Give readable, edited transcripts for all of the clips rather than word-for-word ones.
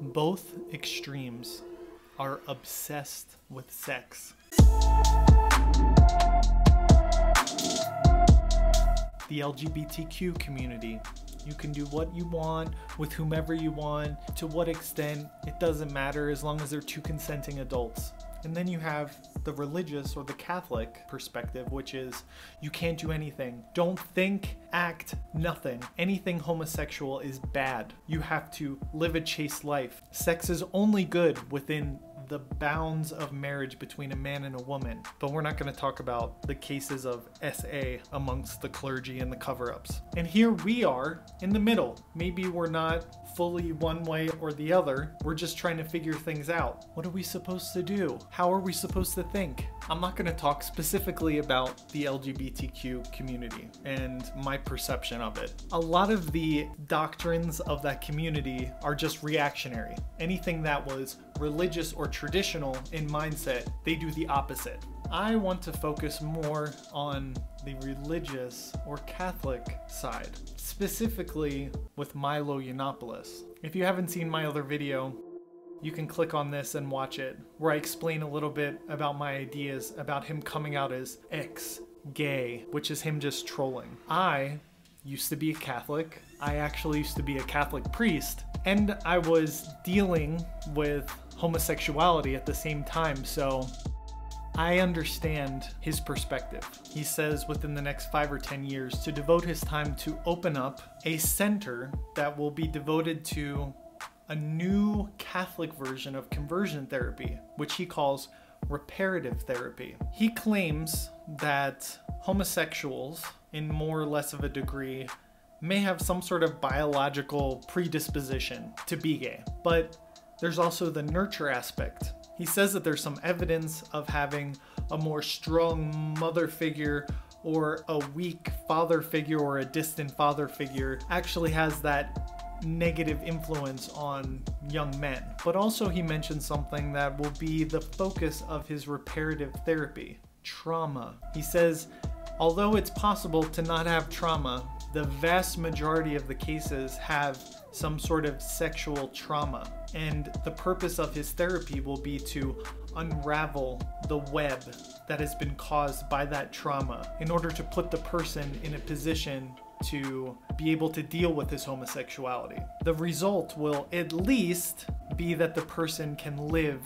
Both extremes are obsessed with sex. The LGBTQ community. You can do what you want with whomever you want, to what extent, it doesn't matter as long as they're two consenting adults. And then you have the religious or the Catholic perspective, which is you can't do anything. Don't think, act, nothing. Anything homosexual is bad. You have to live a chaste life. Sex is only good within the bounds of marriage between a man and a woman. But we're not going to talk about the cases of SA amongst the clergy and the cover-ups. And here we are in the middle. Maybe we're not fully one way or the other. We're just trying to figure things out. What are we supposed to do? How are we supposed to think? I'm not going to talk specifically about the LGBTQ community and my perception of it. A lot of the doctrines of that community are just reactionary. Anything that was religious or traditional in mindset, they do the opposite. I want to focus more on the religious or Catholic side, specifically with Milo Yiannopoulos. If you haven't seen my other video, you can click on this and watch it, where I explain a little bit about my ideas about him coming out as ex-gay, which is him just trolling. I used to be a Catholic. I actually used to be a Catholic priest, and I was dealing with homosexuality at the same time, so I understand his perspective. He says within the next 5 or 10 years to devote his time to open up a center that will be devoted to a new Catholic version of conversion therapy, which he calls reparative therapy. He claims that homosexuals, in more or less of a degree, may have some sort of biological predisposition to be gay, but there's also the nurture aspect. He says that there's some evidence of having a more strong mother figure or a weak father figure or a distant father figure actually has that negative influence on young men. But also he mentioned something that will be the focus of his reparative therapy: trauma. He says, although it's possible to not have trauma, the vast majority of the cases have some sort of sexual trauma. And the purpose of his therapy will be to unravel the web that has been caused by that trauma in order to put the person in a position to be able to deal with his homosexuality. The result will at least be that the person can live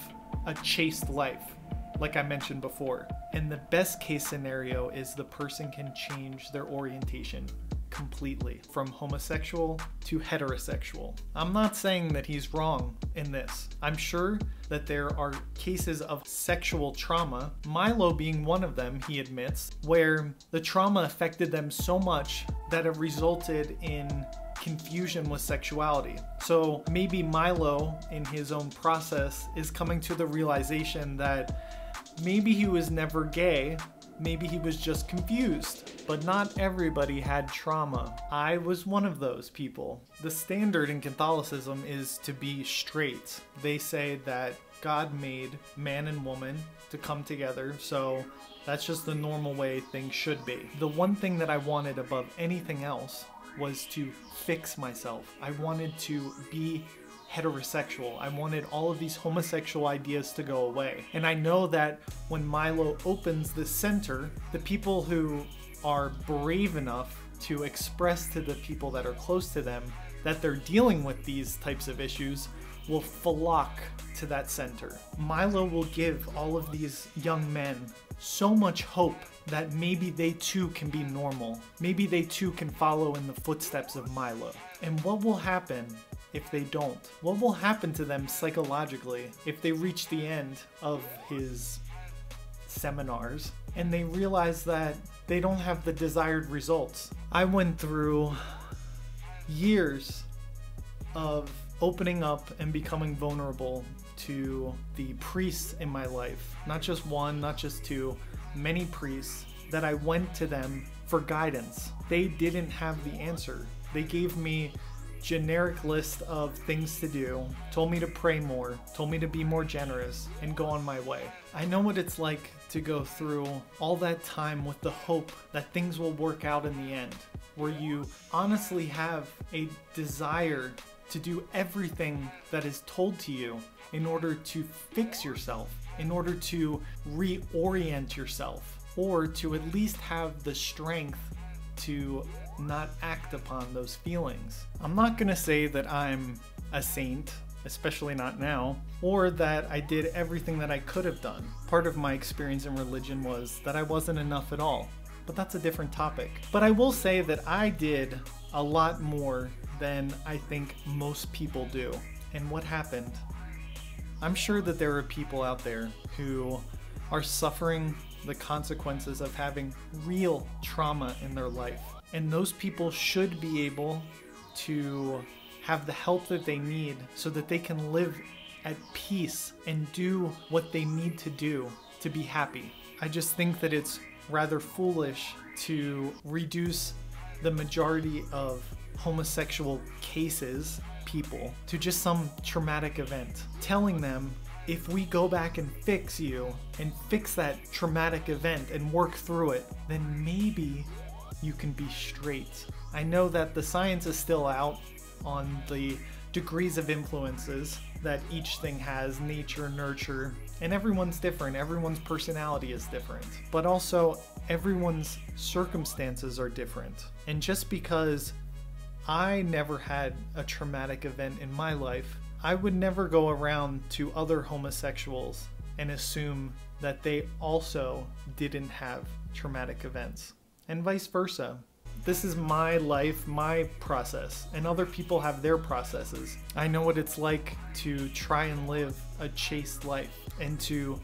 a chaste life, like I mentioned before. And the best case scenario is the person can change their orientation completely from homosexual to heterosexual. I'm not saying that he's wrong in this. I'm sure that there are cases of sexual trauma, Milo being one of them, he admits, where the trauma affected them so much that it resulted in confusion with sexuality. So maybe Milo, in his own process, is coming to the realization that maybe he was never gay, maybe he was just confused. But not everybody had trauma. I was one of those people. The standard in Catholicism is to be straight. They say that God made man and woman to come together, so that's just the normal way things should be. The one thing that I wanted above anything else was to fix myself. I wanted to be heterosexual. I wanted all of these homosexual ideas to go away. And I know that when Milo opens this center, the people who are brave enough to express to the people that are close to them that they're dealing with these types of issues will flock to that center. Milo will give all of these young men so much hope that maybe they too can be normal. Maybe they too can follow in the footsteps of Milo. And what will happen if they don't? What will happen to them psychologically if they reach the end of his seminars and they realize that they don't have the desired results? I went through years of opening up and becoming vulnerable to the priests in my life. Not just one, not just two, many priests that I went to them for guidance. They didn't have the answer. They gave me generic list of things to do, told me to pray more, told me to be more generous, and go on my way. I know what it's like to go through all that time with the hope that things will work out in the end, where you honestly have a desire to do everything that is told to you in order to fix yourself, in order to reorient yourself, or to at least have the strength to not act upon those feelings. I'm not gonna say that I'm a saint, especially not now, or that I did everything that I could have done. Part of my experience in religion was that I wasn't enough at all, but that's a different topic. But I will say that I did a lot more than I think most people do. And what happened? I'm sure that there are people out there who are suffering the consequences of having real trauma in their life. And those people should be able to have the help that they need so that they can live at peace and do what they need to do to be happy. I just think that it's rather foolish to reduce the majority of homosexual cases, people, to just some traumatic event. Telling them, if we go back and fix you and fix that traumatic event and work through it, then maybe you can be straight. I know that the science is still out on the degrees of influences that each thing has, nature, nurture, and everyone's different. Everyone's personality is different, but also everyone's circumstances are different. And just because I never had a traumatic event in my life, I would never go around to other homosexuals and assume that they also didn't have traumatic events, and vice versa. This is my life, my process, and other people have their processes. I know what it's like to try and live a chaste life and to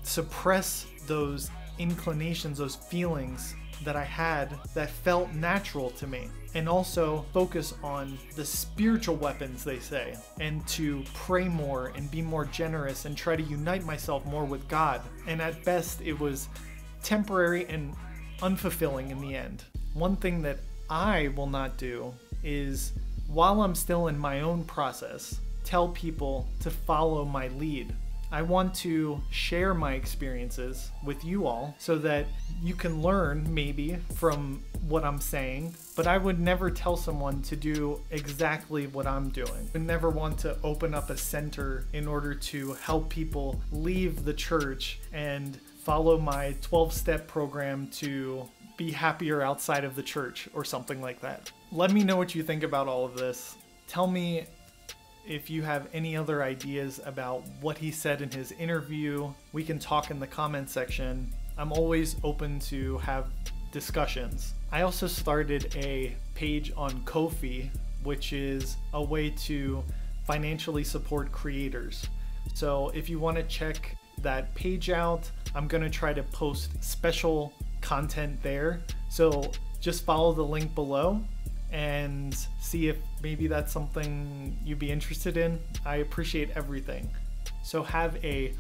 suppress those inclinations, those feelings that I had that felt natural to me, and also focus on the spiritual weapons, they say, and to pray more and be more generous and try to unite myself more with God. And at best, it was temporary and unfulfilling in the end. One thing that I will not do is, while I'm still in my own process, tell people to follow my lead. I want to share my experiences with you all so that you can learn maybe from what I'm saying, but I would never tell someone to do exactly what I'm doing. I never want to open up a center in order to help people leave the church and follow my 12-step program to be happier outside of the church or something like that. Let me know what you think about all of this. Tell me if you have any other ideas about what he said in his interview. We can talk in the comment section. I'm always open to have discussions. I also started a page on Ko-fi, which is a way to financially support creators. So if you want to check that page out, I'm going to try to post special content there. So just follow the link below and see if maybe that's something you'd be interested in. I appreciate everything. So have a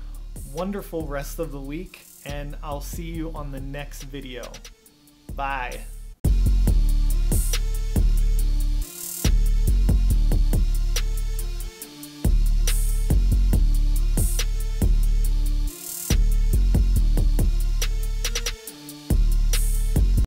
wonderful rest of the week, and I'll see you on the next video. Bye.